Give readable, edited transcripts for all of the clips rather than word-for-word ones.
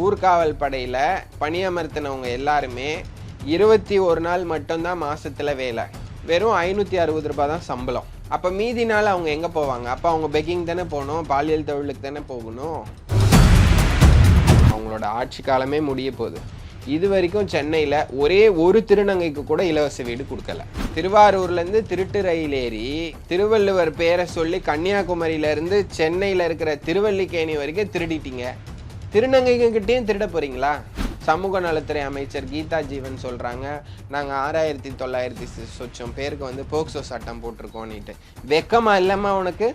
ஊர்காவல் படையில் பணியமர்த்தினவங்க எல்லாருமே 21 நாள் மட்டும்தான் மாதத்தில் வேலை. வெறும் 560 ரூபாய் தான் சம்பளம். அப்போ மீதி நாள் அவங்க எங்கே போவாங்க? அப்போ அவங்க பெக்கிங் தானே போகணும், பாலியல் தொழிலுக்கு தானே போகணும். அவங்களோட ஆட்சி காலமே முடிய போகுது. இது வரைக்கும் சென்னையில் ஒரே ஒரு திருநங்கைக்கு கூட இலவச வீடு கொடுக்கல. திருவாரூர்லேருந்து திருட்டு ரயில் ஏறி திருவள்ளுவர் பேரை சொல்லி கன்னியாகுமரியிலேருந்து சென்னையில் இருக்கிற திருவல்லிக்கேணி வரைக்கும் திருடிட்டீங்க. திருநங்கைகிட்டையும் திருட போகிறீங்களா? சமூக நலத்துறை அமைச்சர் கீதா ஜீவன் சொல்கிறாங்க, நாங்கள் 6900 சொச்சம் பேருக்கு வந்து போக்சோ சட்டம் போட்டிருக்கோன்னுட்டு. வெக்கமா இல்லைம்மா உனக்கு?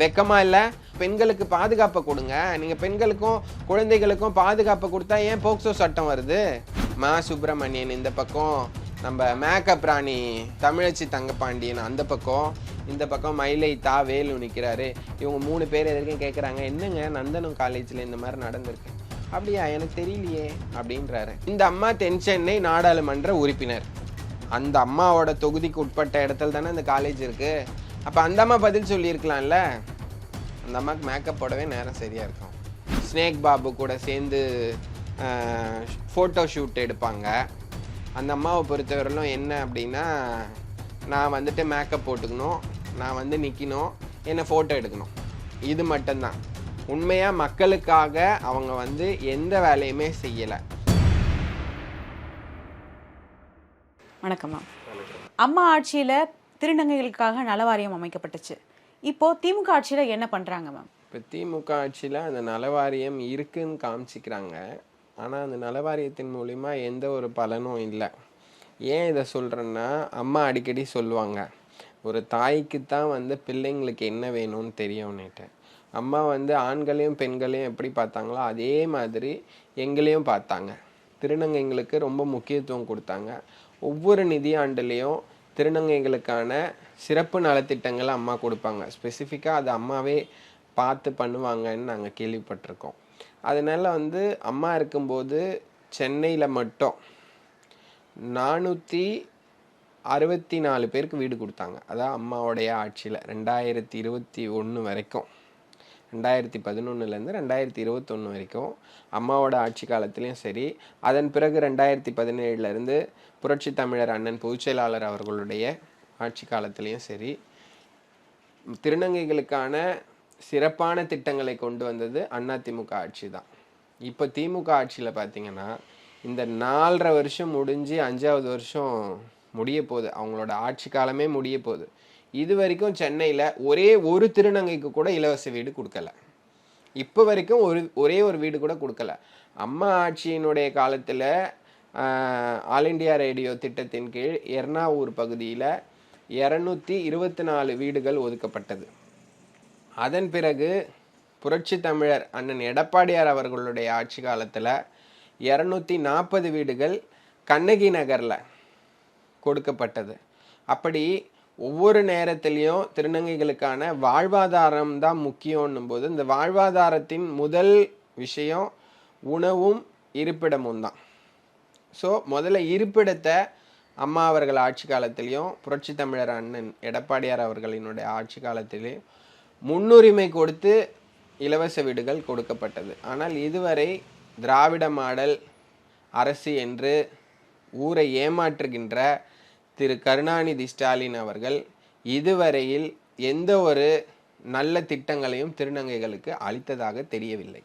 வெக்கமா இல்லை? பெண்களுக்கு பாதுகாப்பை கொடுங்க. நீங்கள் பெண்களுக்கும் குழந்தைகளுக்கும் பாதுகாப்பை கொடுத்தா ஏன் போக்சோ சட்டம் வருது? மா சுப்பிரமணியன் இந்த பக்கம், நம்ம மேக்கப் ராணி தமிழச்சி தங்கப்பாண்டியன் அந்த பக்கம், இந்த பக்கம் மயிலை தா வேலு நிற்கிறாரு. இவங்க 3 பேர் எதற்கும் கேட்குறாங்க, என்னங்க நந்தனம் காலேஜில் இந்த மாதிரி நடந்திருக்கு. அப்படியா, எனக்கு தெரியலையே அப்படின்றாரு. இந்த அம்மா தென் சென்னை நாடாளுமன்ற உறுப்பினர். அந்த அம்மாவோட தொகுதிக்கு உட்பட்ட இடத்துல தானே இந்த காலேஜ் இருக்குது. அப்போ அந்த அம்மா பதில் சொல்லியிருக்கலாம்ல. அந்த அம்மாவுக்கு மேக்கப் போடவே நேரம் சரியாக இருக்கும். ஸ்னேக் பாபு கூட சேர்ந்து ஃபோட்டோ ஷூட் எடுப்பாங்க. அந்த அம்மாவை பொறுத்தவரையிலும் என்ன அப்படின்னா, நான் வந்துட்டு மேக்கப் போட்டுக்கணும், நான் வந்து நிற்கணும், என்னை ஃபோட்டோ எடுக்கணும், இது மட்டும்தான். உண்மையாக மக்களுக்காக அவங்க வந்து எந்த வேலையுமே செய்யலை. வணக்கம்மா. அம்மா ஆட்சியில் திருநங்கைகளுக்காக நலவாரியம் அமைக்கப்பட்டுச்சு. இப்போ திமுக ஆட்சியில் என்ன பண்ணுறாங்க மேம்? இப்போ திமுக ஆட்சியில் அந்த நலவாரியம் இருக்குன்னு காமிச்சிக்கிறாங்க. ஆனால் அந்த நலவாரியத்தின் மூலிமா எந்த ஒரு பலனும் இல்லை. ஏன் இதை சொல்கிறேன்னா, அம்மா அடிக்கடி சொல்லுவாங்க, ஒரு தாய்க்கு தான் வந்து பிள்ளைங்களுக்கு என்ன வேணும்னு தெரியும்னுட்டு. அம்மா வந்து ஆண்களையும் பெண்களையும் எப்படி பார்த்தாங்களோ அதே மாதிரி எங்களையும் பார்த்தாங்க. திருநங்கைங்களுக்கு ரொம்ப முக்கியத்துவம் கொடுத்தாங்க. ஒவ்வொரு நிதியாண்டுலேயும் திருநங்கைகளுக்கான சிறப்பு நலத்திட்டங்களை அம்மா கொடுப்பாங்க. ஸ்பெசிஃபிக்காக அது அம்மாவே பார்த்து பண்ணுவாங்கன்னு நாங்கள் கேள்விப்பட்டிருக்கோம். அதனால் வந்து அம்மா இருக்கும்போது சென்னையில் மட்டும் 464 பேருக்கு வீடு கொடுத்தாங்க. அதான் அம்மாவோடைய ஆட்சியில் 2021 வரைக்கும், 2011லேருந்து 2021 வரைக்கும் அம்மாவோட ஆட்சி காலத்துலேயும் சரி, அதன் பிறகு 2017லேருந்து புரட்சி தமிழர் அண்ணன் பொதுச்செயலாளர் அவர்களுடைய ஆட்சி காலத்துலேயும் சரி, திருநங்கைகளுக்கான சிறப்பான திட்டங்களை கொண்டு வந்தது அதிமுக ஆட்சி தான். இப்போ திமுக ஆட்சியில் பார்த்தீங்கன்னா இந்த 4.5 வருஷம் முடிஞ்சு 5வது வருஷம் முடிய போகுது. அவங்களோட ஆட்சி காலமே முடிய போகுது. இது வரைக்கும் சென்னையில் ஒரே ஒரு திருநங்கைக்கு கூட இலவச வீடு கொடுக்கல. இப்போ வரைக்கும் ஒரே ஒரு வீடு கூட கொடுக்கல. அம்மா ஆட்சியினுடைய காலத்தில் ஆல் இண்டியா ரேடியோ திட்டத்தின் கீழ் எர்ணாவூர் பகுதியில் 224 வீடுகள் ஒதுக்கப்பட்டது. அதன் பிறகு புரட்சி தமிழர் அண்ணன் எடப்பாடியார் அவர்களுடைய ஆட்சி காலத்தில் 240 வீடுகள் கண்ணகி நகரில் கொடுக்கப்பட்டது. அப்படி ஒவ்வொரு நேரத்திலையும் திருநங்கைகளுக்கான வாழ்வாதாரம் தான் முக்கியம்னும் போது, இந்த வாழ்வாதாரத்தின் முதல் விஷயம் உணவும் இருப்பிடமும் தான். ஸோ முதல்ல இருப்பிடத்தை அம்மா அவர்கள் ஆட்சி காலத்திலையும் புரட்சி தமிழர் அண்ணன் எடப்பாடியார் அவர்களினுடைய ஆட்சி காலத்திலையும் முன்னுரிமை கொடுத்து இலவச வீடுகள் கொடுக்கப்பட்டது. ஆனால் இதுவரை திராவிட மாடல் அரசு என்று ஊரை ஏமாற்றுகின்ற திரு கருணாநிதி ஸ்டாலின் அவர்கள் இதுவரையில் எந்த ஒரு நல்ல திட்டங்களையும் திருநங்கைகளுக்கு அளித்ததாக தெரியவில்லை.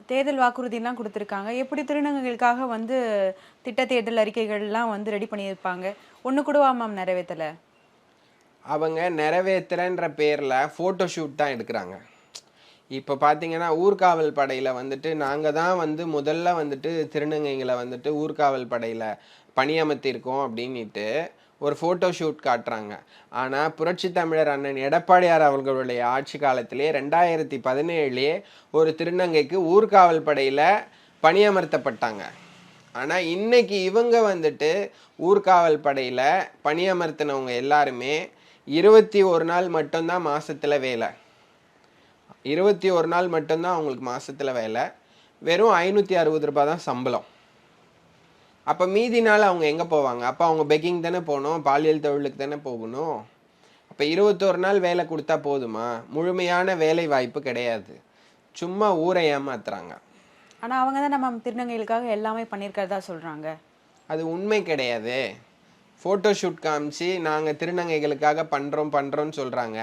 தேர்தல் வாக்குறுதியெல்லாம் கொடுத்துருக்காங்க. எப்படி திருநங்கைகளுக்காக வந்து திட்ட தேர்தல் அறிக்கைகள்லாம் வந்து ரெடி பண்ணியிருப்பாங்க, ஒன்று கூடவா மேம் நிறைவேற்றலை? அவங்க நிறைவேற்றுறன்ற பேரில் ஃபோட்டோ ஷூட் தான் எடுக்கிறாங்க. இப்போ பார்த்தீங்கன்னா ஊர்காவல் படையில் வந்துட்டு நாங்கள் தான் வந்து முதல்ல வந்துட்டு திருநங்கைகளை வந்துட்டு ஊர்காவல் படையில் பணியமர்த்தியிருக்கோம் அப்படின்ட்டு ஒரு ஃபோட்டோ ஷூட் காட்டுறாங்க. ஆனால் புரட்சி தமிழர் அண்ணன் எடப்பாடியார் அவர்களுடைய ஆட்சி காலத்திலே 2017 ஒரு திருநங்கைக்கு ஊர்காவல் படையில் பணியமர்த்தப்பட்டாங்க. ஆனால் இன்னைக்கு இவங்க வந்துட்டு ஊர்காவல் படையில் பணியமர்த்தினவங்க எல்லாருமே 21 நாள் மட்டும்தான் மாதத்தில் வேலை. 21 நாள் மட்டும்தான் அவங்களுக்கு மாதத்தில் வேலை. வெறும் 560 ரூபாய் தான் சம்பளம். அப்போ மீதி நாள் அவங்க எங்கே போவாங்க? அப்போ அவங்க பெக்கிங் தானே போகணும், பாலியல் தொழிலுக்கு தானே போகணும். அப்போ 21 நாள் வேலை கொடுத்தா போதுமா? முழுமையான வேலை வாய்ப்பு கிடையாது. சும்மா ஊரை ஏமாத்துறாங்க. ஆனா அவங்க தான் நம்ம திருநங்கைகளுக்காக எல்லாமே பண்ணியிருக்கிறதா சொல்றாங்க. அது உண்மை கிடையாது. ஃபோட்டோ ஷூட் காமிச்சு நாங்கள் திருநங்கைகளுக்காக பண்ணுறோம்னு சொல்கிறாங்க.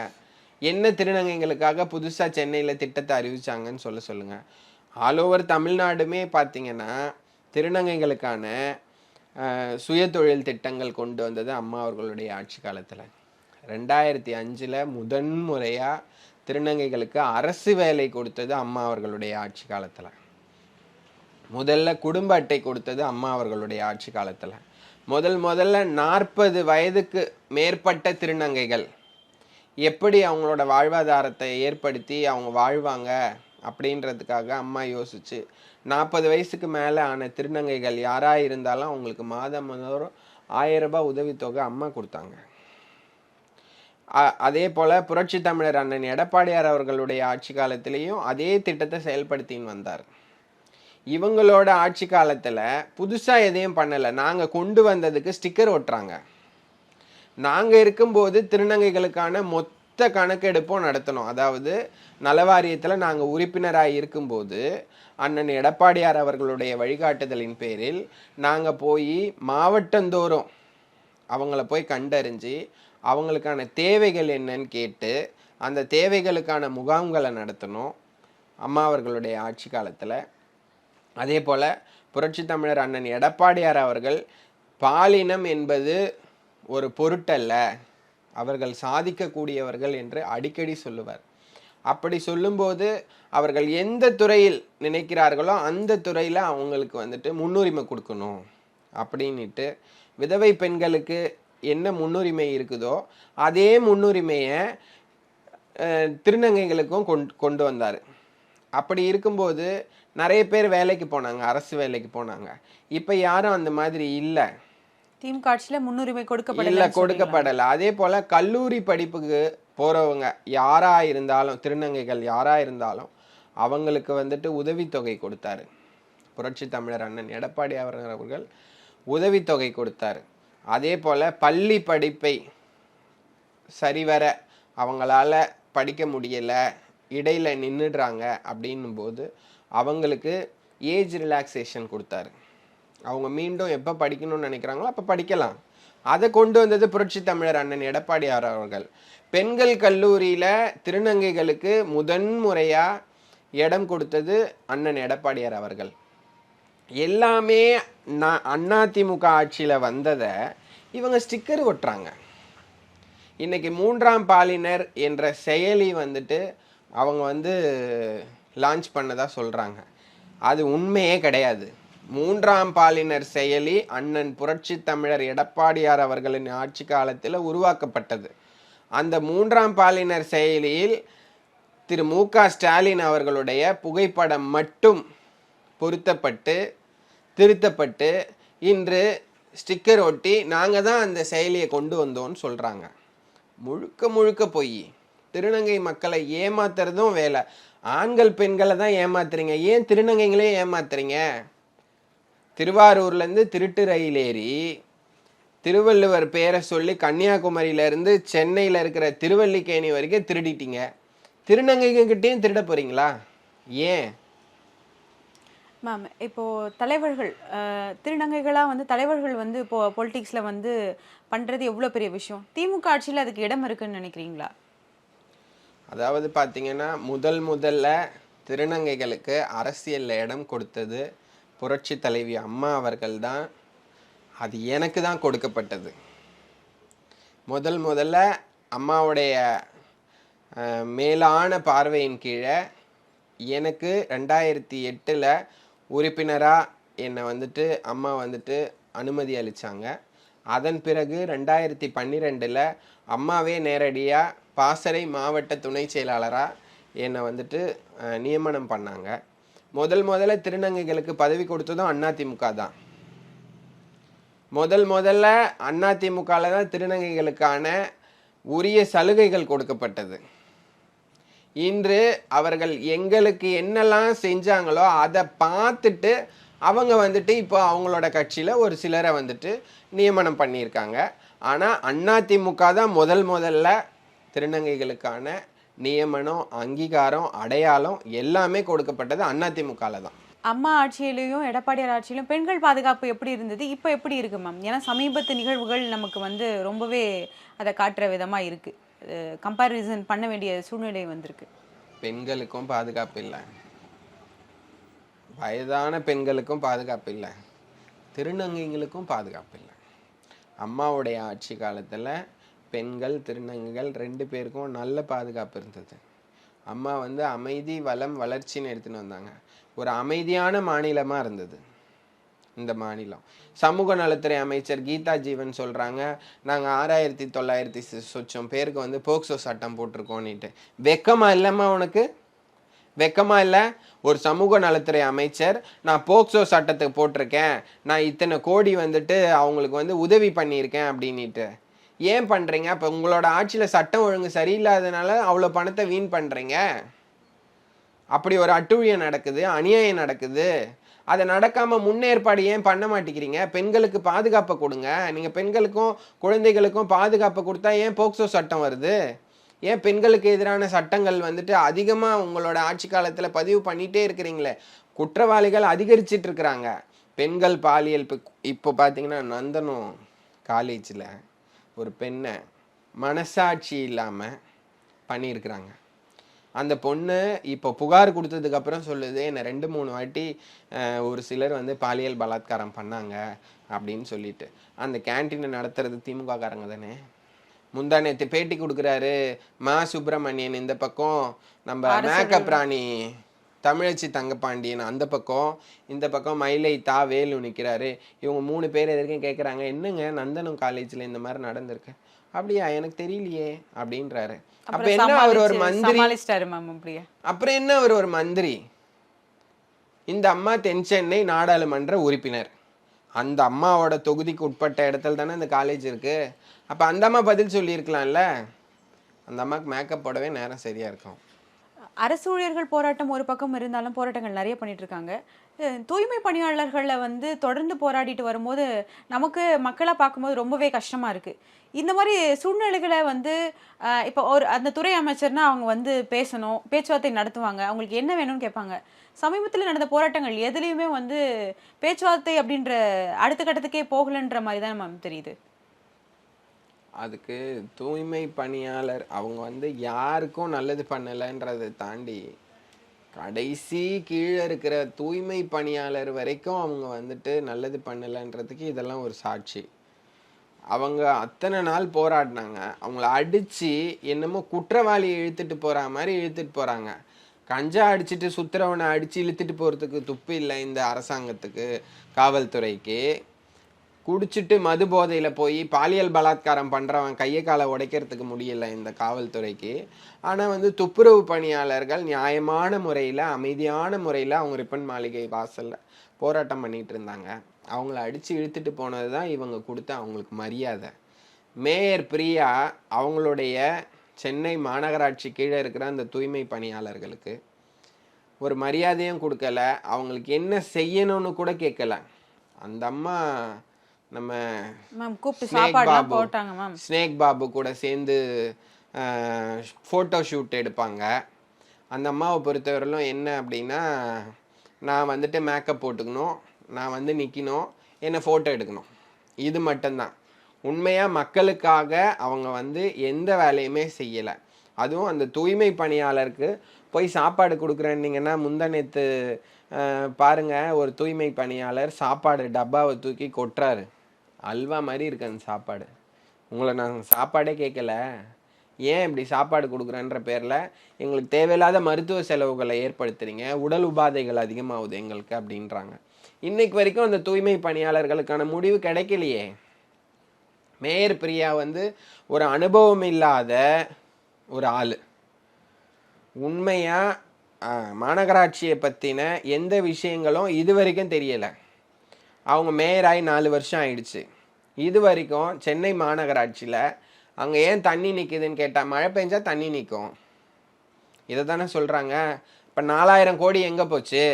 என்ன திருநங்கைகளுக்காக புதுசாக சென்னையில் திட்டத்தை அறிவிச்சாங்கன்னு சொல்லுங்கள். ஆல் ஓவர் தமிழ்நாடுமே பார்த்தீங்கன்னா திருநங்கைகளுக்கான சுயதொழில் திட்டங்கள் கொண்டு வந்தது அம்மா அவர்களுடைய ஆட்சி காலத்தில். 2005 முதன்முறையாக திருநங்கைகளுக்கு அரசு வேலை கொடுத்தது அம்மா அவர்களுடைய ஆட்சி காலத்தில். முதல்ல குடும்ப அட்டை கொடுத்தது அம்மா அவர்களுடைய ஆட்சி காலத்தில். முதல்ல 40 வயதுக்கு மேற்பட்ட திருநங்கைகள் எப்படி அவங்களோட வாழ்வாதாரத்தை ஏற்படுத்தி அவங்க வாழ்வாங்க அப்படின்றதுக்காக அம்மா யோசிச்சு 40 வயசுக்கு மேலே ஆன திருநங்கைகள் யாராக இருந்தாலும் அவங்களுக்கு மாதம் 1000 ரூபாய் உதவித்தொகை அம்மா கொடுத்தாங்க. அதே போல் புரட்சி தமிழர் அண்ணன் எடப்பாடியார் அவர்களுடைய ஆட்சி காலத்திலையும் அதே திட்டத்தை செயல்படுத்தின்னு வந்தார். இவங்களோட ஆட்சி காலத்தில் புதுசாக எதையும் பண்ணலை. நாங்கள் கொண்டு வந்ததுக்கு ஸ்டிக்கர் ஒட்டுறாங்க. நாங்கள் இருக்கும்போது திருநங்கைகளுக்கான மொத்த கணக்கெடுப்பும் நடத்தணும். அதாவது நலவாரியத்தில் நாங்கள் உறுப்பினராக இருக்கும்போது அண்ணன் எடப்பாடியார் அவர்களுடைய வழிகாட்டுதலின் பேரில் நாங்கள் போய் மாவட்டந்தோறும் அவங்கள போய் கண்டறிஞ்சு அவங்களுக்கான தேவைகள் என்னன்னு கேட்டு அந்த தேவைகளுக்கான முகாம்களை நடத்தணும் அம்மா அவர்களுடைய ஆட்சி காலத்தில். அதே போல் புரட்சி தமிழர் அண்ணன் எடப்பாடியார் அவர்கள் பாலினம் என்பது ஒரு பொருட்டல்ல, அவர்கள் சாதிக்கக்கூடியவர்கள் என்று அடிக்கடி சொல்லுவார். அப்படி சொல்லும்போது அவர்கள் எந்த துறையில் நினைக்கிறார்களோ அந்த துறையில் அவங்களுக்கு வந்துட்டு முன்னுரிமை கொடுக்கணும் அப்படின்ட்டு விதவை பெண்களுக்கு என்ன முன்னுரிமை இருக்குதோ அதே முன்னுரிமையை திருநங்கைகளுக்கும் கொண்டு வந்தார். அப்படி இருக்கும்போது நிறைய பேர் வேலைக்கு போனாங்க, அரசு வேலைக்கு போனாங்க. இப்போ யாரும் அந்த மாதிரி இல்லை. திமுக ஆட்சியில் முன்னுரிமை கொடுக்கப்படலை. அதே போல் கல்லூரி படிப்புக்கு போகிறவங்க யாராக இருந்தாலும் திருநங்கைகள் யாராக இருந்தாலும் அவங்களுக்கு வந்துட்டு உதவித்தொகை கொடுத்தாரு. புரட்சி தமிழர் அண்ணன் எடப்பாடி அவர்கள் உதவித்தொகை கொடுத்தாரு. அதே போல் பள்ளி படிப்பை சரிவர அவங்களால படிக்க முடியலை, இடையில் நின்றுடுறாங்க அப்படின்னும் போது அவங்களுக்கு ஏஜ் ரிலாக்ஸேஷன் கொடுத்தாரு. அவங்க மீண்டும் எப்போ படிக்கணும்னு நினைக்கிறாங்களோ அப்போ படிக்கலாம். அதை கொண்டு வந்தது புரட்சி தமிழர் அண்ணன் எடப்பாடியார் அவர்கள். பெண்கள் கல்லூரியில் திருநங்கைகளுக்கு முதன்முறையாக இடம் கொடுத்தது அண்ணன் எடப்பாடியார் அவர்கள். எல்லாமே அதிமுக ஆட்சியில் வந்ததை இவங்க ஸ்டிக்கர் ஒட்டுறாங்க. இன்னைக்கு 3ஆம் பாலினர் என்ற செயலி வந்துட்டு அவங்க லான்ச் பண்ணதா சொல்கிறாங்க. அது உண்மையே கிடையாது. 3ஆம் பாலினர் செயலி அண்ணன் புரட்சி தமிழர் எடப்பாடியார் அவர்களின் ஆட்சி காலத்தில் உருவாக்கப்பட்டது. அந்த 3ஆம் பாலினர் செயலியில் திரு மு.க. ஸ்டாலின் அவர்களுடைய புகைப்படம் மட்டும் பொருத்தப்பட்டு திருத்தப்பட்டு இன்று ஸ்டிக்கர் ஒட்டி நாங்கள் தான் அந்த செயலியை கொண்டு வந்தோம்னு சொல்கிறாங்க. முழுக்க போய் திருநங்கை மக்களை ஏமாத்துறதும் வேலை. ஆண்கள் பெண்களை தான் ஏமாத்துறீங்க, ஏன் திருநங்கைங்களே ஏமாத்துறீங்க? திருவாரூர்லேருந்து திருட்டு ரயில் ஏறி திருவள்ளுவர் பேரை சொல்லி கன்னியாகுமரியிலேருந்து சென்னையில் இருக்கிற திருவல்லிக்கேணி வரைக்கும் திருடிட்டீங்க. திருநங்கைகிட்டையும் திருட போகிறீங்களா? ஏன் மேம் இப்போது தலைவர்கள் திருநங்கைகளாக தலைவர்கள் இப்போ பொலிட்டிக்ஸில் பண்ணுறது எவ்வளோ பெரிய விஷயம். திமுக ஆட்சியில் அதுக்கு இடம் இருக்குன்னு நினைக்கிறீங்களா? அதாவது பார்த்தீங்கன்னா முதல்ல திருநங்கைகளுக்கு அரசியலில் இடம் கொடுத்தது புரட்சி தலைவி அம்மா அவர்கள் தான். அது எனக்கு தான் கொடுக்கப்பட்டது. முதல்ல அம்மாவுடைய மேலான பார்வையின் கீழே எனக்கு 2008 உறுப்பினராக என்னை அம்மா அனுமதி அளித்தாங்க. அதன் பிறகு 2012 அம்மாவே நேரடியாக பாசறை மாவட்ட துணை செயலாளராக என்னை நியமனம் பண்ணாங்க. முதல்ல திருநங்கைகளுக்கு பதவி கொடுத்ததும் அதிமுக தான். முதல்ல அதிமுகவில் தான் திருநங்கைகளுக்கான உரிய சலுகைகள் கொடுக்கப்பட்டது. இன்று அவர்கள் எங்களுக்கு என்னெல்லாம் செஞ்சாங்களோ அதை பார்த்துட்டு அவங்க இப்போ அவங்களோட கட்சியில் ஒரு சிலரை நியமனம் பண்ணியிருக்காங்க. ஆனால் அதிமுக தான் முதல்ல திருநங்கைகளுக்கான நியமனம், அங்கீகாரம், அடையாளம் எல்லாமே கொடுக்கப்பட்டது அதிமுகவில் தான். அம்மா ஆட்சியிலையும் எடப்பாடியார் ஆட்சியிலும் பெண்கள் பாதுகாப்பு எப்படி இருந்தது, இப்போ எப்படி இருக்கு மேம்? ஏன்னா சமீபத்து நிகழ்வுகள் நமக்கு வந்து ரொம்பவே அதை காட்டுற விதமா இருக்கு. கம்பேரிசன் பண்ண வேண்டிய சூழ்நிலை வந்திருக்கு. பெண்களுக்கும் பாதுகாப்பு இல்லை, வயதான பெண்களுக்கும் பாதுகாப்பு இல்லை, திருநங்கைகளுக்கும் பாதுகாப்பு இல்லை. அம்மாவுடைய ஆட்சி காலத்தில் பெண்கள் திருநங்கைகள் 2 பேருக்கும் நல்ல பாதுகாப்பு இருந்தது. அம்மா வந்து அமைதி வளம் வளர்ச்சின்னு எடுத்துன்னு வந்தாங்க. ஒரு அமைதியான மாநிலமாக இருந்தது இந்த மாநிலம். சமூக நலத்துறை அமைச்சர் கீதா ஜீவன் சொல்கிறாங்க, நாங்கள் 6900 சொச்சம் பேருக்கு வந்து போக்சோ சட்டம் போட்டிருக்கோன்னுட்டு. வெக்கமா இல்லைம்மா உனக்கு? வெக்கமா இல்லை? ஒரு சமூக நலத்துறை அமைச்சர் நான் போக்சோ சட்டத்துக்கு போட்டிருக்கேன், நான் இத்தனை கோடி வந்துட்டு அவங்களுக்கு வந்து உதவி பண்ணியிருக்கேன் அப்படின்ட்டு. ஏன் பண்ணுறீங்க? அப்போ உங்களோட ஆட்சியில் சட்டம் ஒழுங்கு சரியில்லாதனால அவ்வளோ பணத்தை வீண் பண்ணுறீங்க. அப்படி ஒரு அட்டூழியம் நடக்குது, அநியாயம் நடக்குது. அதை நடக்காமல் முன்னேற்பாடு ஏன் பண்ண மாட்டேங்கிறீங்க? பெண்களுக்கு பாதுகாப்பை கொடுங்க. நீங்கள் பெண்களுக்கும் குழந்தைகளுக்கும் பாதுகாப்பை கொடுத்தா ஏன் போக்சோ சட்டம் வருது? ஏன் பெண்களுக்கு எதிரான சட்டங்கள் வந்துட்டு அதிகமாக உங்களோட ஆட்சி காலத்தில் பதிவு பண்ணிகிட்டே இருக்கிறீங்களே? குற்றவாளிகள் அதிகரிச்சிட்டு இருக்கிறாங்க. பெண்கள் பாலியல் இப்போ பார்த்தீங்கன்னா நந்தனம் காலேஜில் ஒரு பெண்ணை மனசாட்சி இல்லாமல் பண்ணியிருக்கிறாங்க. அந்த பொண்ணு இப்போ புகார் கொடுத்ததுக்கப்புறம் சொல்லுது, என்னை 2-3 வாட்டி ஒரு சிலர் வந்து பாலியல் பலாத்காரம் பண்ணாங்க அப்படின்னு சொல்லிட்டு. அந்த கேன்டீனை நடத்துறது திமுக காரங்க தானே. முந்தா நேற்று பேட்டி கொடுக்குறாரு மா சுப்பிரமணியன் இந்த பக்கம், நம்ம மேக்கப் ராணி தமிழச்சி தங்கப்பாண்டியன் அந்த பக்கம், இந்த பக்கம் மயிலை தா வேலு நிற்கிறாரு. இவங்க 3 பேர் எதற்கும் கேட்குறாங்க, என்னங்க நந்தனம் காலேஜில் இந்த மாதிரி நடந்திருக்கு? அப்படியா, எனக்கு தெரியலையே அப்படின்றாரு. அப்ப என்ன அவர் ஒரு மந்திரி? அப்புறம் என்ன அவர் ஒரு மந்திரி? இந்த அம்மா தென் சென்னை நாடாளுமன்ற உறுப்பினர். அந்த அம்மாவோட தொகுதிக்கு உட்பட்ட இடத்துல தானே இந்த காலேஜ் இருக்கு. அப்ப அந்த அம்மா பதில் சொல்லியிருக்கலாம்ல. அந்த அம்மாவுக்கு மேக்கப் போடவே நேரம் சரியா இருக்கும். அரசு ஊழியர்கள் போராட்டம் ஒரு பக்கம் இருந்தாலும் போராட்டங்கள் நிறைய பண்ணிட்டு இருக்காங்க. தூய்மை பணியாளர்களை வந்து தொடர்ந்து போராடிட்டு வரும்போது நமக்கு மக்களாக பார்க்கும்போது ரொம்பவே கஷ்டமா இருக்கு. இந்த மாதிரி சூழ்நிலைகளை வந்து இப்போ ஒரு அந்த துறை அமைச்சர்னா அவங்க வந்து பேசணும், பேச்சுவார்த்தை நடத்துவாங்க, அவங்களுக்கு என்ன வேணும்னு கேட்பாங்க. சமீபத்தில் நடந்த போராட்டங்கள் எதுலேயுமே வந்து பேச்சுவார்த்தை அப்படின்ற அடுத்த கட்டத்துக்கே போகலன்ற மாதிரி தான் மேம் தெரியுது. அதுக்கு தூய்மை பணியாளர் அவங்க வந்து யாருக்கும் நல்லது பண்ணலைன்றதை தாண்டி கடைசி கீழே இருக்கிற தூய்மை பணியாளர் வரைக்கும் அவங்க வந்துட்டு நல்லது பண்ணலைன்றதுக்கு இதெல்லாம் ஒரு சாட்சி. அவங்க அத்தனை நாள் போராடினாங்க. அவங்கள அடித்து என்னமோ குற்றவாளியை இழுத்துட்டு போகிற மாதிரி இழுத்துட்டு போகிறாங்க. கஞ்சா அடிச்சுட்டு சுத்துறவனை அடித்து இழுத்துட்டு போகிறதுக்கு துப்பு இல்லை இந்த அரசாங்கத்துக்கு, காவல்துறைக்கு. குடிச்சிட்டு மது போதையில் போய் பாலியல் பலாத்காரம் பண்ணுறவன் கையை காலை உடைக்கிறதுக்கு முடியலை இந்த காவல்துறைக்கு. ஆனால் வந்து துப்புரவு பணியாளர்கள் நியாயமான முறையில் அமைதியான முறையில் அவங்க ரிப்பன் மாளிகை வாசலில் போராட்டம் பண்ணிகிட்டு இருந்தாங்க. அவங்கள அடித்து இழுத்துட்டு போனது தான் இவங்க கொடுத்த அவங்களுக்கு மரியாதை. மேயர் பிரியா அவங்களுடைய சென்னை மாநகராட்சி கீழே இருக்கிற அந்த தூய்மை பணியாளர்களுக்கு ஒரு மரியாதையும் கொடுக்கல, அவங்களுக்கு என்ன செய்யணும்னு கூட கேட்கல. அந்த அம்மா நம்ம ஸ்னேக் பாபு கூட சேர்ந்து ஃபோட்டோ ஷூட் எடுப்பாங்க. அந்த அம்மாவை பொறுத்தவரையிலும் என்ன அப்படின்னா, நான் வந்துட்டு மேக்கப் போட்டுக்கணும், நான் வந்து நிற்கணும், என்னை ஃபோட்டோ எடுக்கணும், இது மட்டும்தான். உண்மையாக மக்களுக்காக அவங்க வந்து எந்த வேலையுமே செய்யலை. அதுவும் அந்த தூய்மை பணியாளருக்கு போய் சாப்பாடு கொடுக்குறேன்னீங்கன்னா, முந்தா நேற்று பாருங்க ஒரு தூய்மை பணியாளர் சாப்பாடு டப்பாவை தூக்கி கொட்டுறாரு. அல்வா மாதிரி இருக்கு அந்த சாப்பாடு. உங்களை நான் சாப்பாடே கேட்கல, ஏன் இப்படி சாப்பாடு கொடுக்குறேன்ற பேரில் எங்களுக்கு தேவையில்லாத மருத்துவ செலவுகளை ஏற்படுத்துறீங்க, உடல் உபாதைகள் அதிகமாகுது எங்களுக்கு அப்படின்றாங்க. இன்னைக்கு வரைக்கும் அந்த தூய்மை பணியாளர்களுக்கான முடிவு கிடைக்கலையே. மேயர் பிரியா வந்து ஒரு அனுபவம் இல்லாத ஒரு ஆள். உண்மையாக மாநகராட்சியை பற்றின எந்த விஷயங்களும் இது வரைக்கும் தெரியலை. அவங்க மேயராகி 4 வருஷம் ஆயிடுச்சு. இது வரைக்கும் சென்னை மாநகராட்சியில் அங்கே ஏன் தண்ணி நிற்குதுன்னு கேட்டால், மழை பெஞ்சா தண்ணி நிற்கும், இதை தானே சொல்கிறாங்க. இப்போ 4000 கோடி எங்கே போச்சு?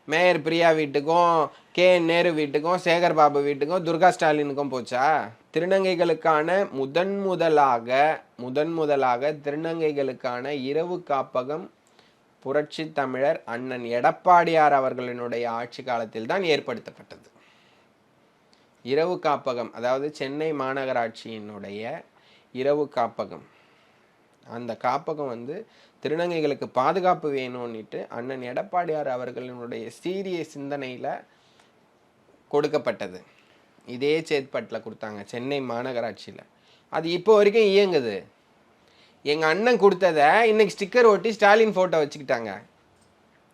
மேயர் பிரியா வீட்டுக்கும் KN நேரு வீட்டுக்கும் சேகர் பாபு வீட்டுக்கும் துர்கா ஸ்டாலினுக்கும் போச்சா? திருநங்கைகளுக்கான முதன் முதலாக திருநங்கைகளுக்கான இரவு காப்பகம் புரட்சி தமிழர் அண்ணன் எடப்பாடியார் அவர்களினுடைய ஆட்சி காலத்தில் தான் ஏற்படுத்தப்பட்டது. இரவு காப்பகம், அதாவது சென்னை மாநகராட்சியினுடைய இரவு காப்பகம், அந்த காப்பகம் வந்து திருநங்கைகளுக்கு பாதுகாப்பு வேணும்னுட்டு அண்ணன் எடப்பாடியார் அவர்களினுடைய சீரிய சிந்தனையில் கொடுக்கப்பட்டது. இதே சேத்பட்டில் கொடுத்தாங்க, சென்னை மாநகராட்சியில். அது இப்போ வரைக்கும் இயங்குது. எங்கள் அண்ணன் கொடுத்ததை இன்னைக்கு ஸ்டிக்கர் ஒட்டி ஸ்டாலின் ஃபோட்டோ வச்சுக்கிட்டாங்க,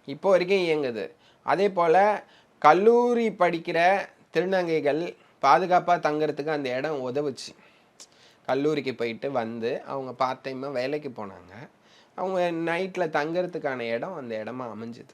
இப்போ வரைக்கும் இயங்குது. அதே போல் கல்லூரி படிக்கிற திருநங்கைகள் பாதுகாப்பாக தங்கிறதுக்கு அந்த இடம் உதவுச்சு. கல்லூரிக்கு போயிட்டு வந்து அவங்க பார்ட் டைமாக வேலைக்கு போனாங்க, அவங்க நைட்டில் தங்கிறதுக்கான இடம் அந்த இடமா அமைஞ்சுது.